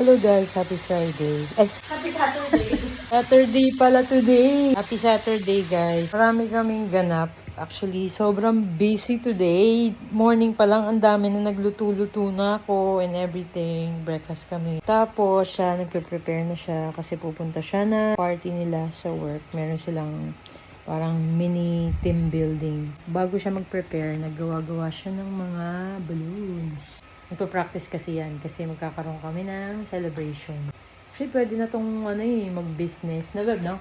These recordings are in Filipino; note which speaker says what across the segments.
Speaker 1: Hello guys, happy Friday. Ay,
Speaker 2: Happy Saturday.
Speaker 1: Saturday pala today. Happy Saturday guys. Marami kaming ganap. Actually, sobrang busy today. Morning pa lang, ang dami na nagluto-luto na ako and everything. Breakfast kami. Tapos, siya, nagpe-prepare na siya kasi pupunta siya na party nila sa work. Meron silang parang mini team building. Bago siya mag-prepare, naggawa-gawa siya ng mga balloons. Nagpa-practice kasi yan kasi magkakaroon kami ng celebration. Actually, pwede na tong mag-business. Na web, no?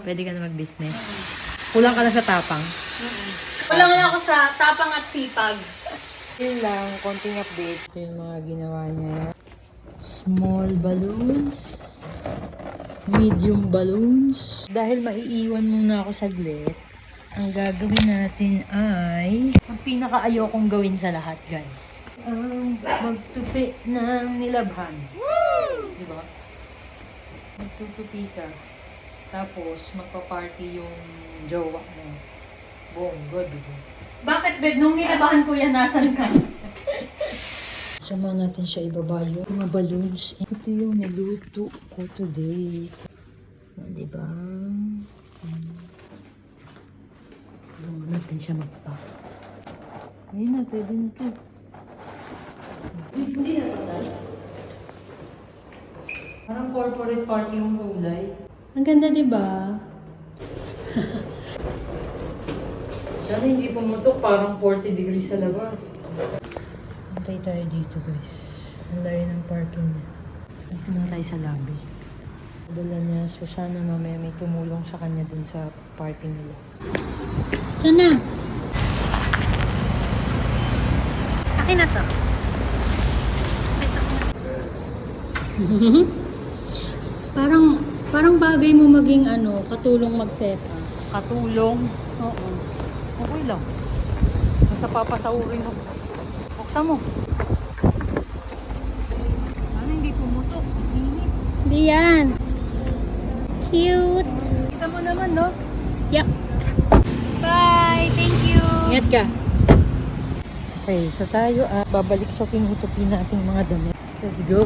Speaker 1: Pwede ka na mag-business. Kulang ka na sa tapang.
Speaker 2: Kulang lang ako sa tapang at sipag.
Speaker 1: Yun lang, konting update. Ito yung mga ginawa niya. Small balloons. Medium balloons. Dahil maiiwan muna ako saglit, ang gagawin natin ay ang pinaka-ayokong gawin sa lahat, guys. Magtupi ng nilabhan. Diba? Magtutupi ka. Tapos, magpa-party yung jowa mo. Bongga, diba?
Speaker 2: Bakit, babe? Nung nilabahan ko yan, nasan ka?
Speaker 1: Sama natin siya ibaba yung mga balloons. Ito yung niluto ko today. Diba? Sama natin siya magpa. Ayun na, pwede na ito. Hindi na ito. Parang corporate party yung kulay.
Speaker 2: Ang ganda, diba?
Speaker 1: Sana hindi pumutok, parang 40 degrees sa labas. Antay tayo dito guys. Ang layo ng parking niya. Dito na tayo sa lobby. Dala niya, so sana mamaya may tumulong sa kanya dun sa party nila.
Speaker 2: Sana? Akin na to. Parang bagay mo maging katulong mag-set up.
Speaker 1: Katulong?
Speaker 2: Oo.
Speaker 1: Okay lang. Basta papasaurin mo. Buksan mo. Ano hindi pumutok? Init.
Speaker 2: Hindi yan. Cute.
Speaker 1: Kita mo naman, no?
Speaker 2: Yup. Bye. Thank you.
Speaker 1: Ingat ka. Okay, so tayo babalik sa tinutupin nating mga damit. Let's go!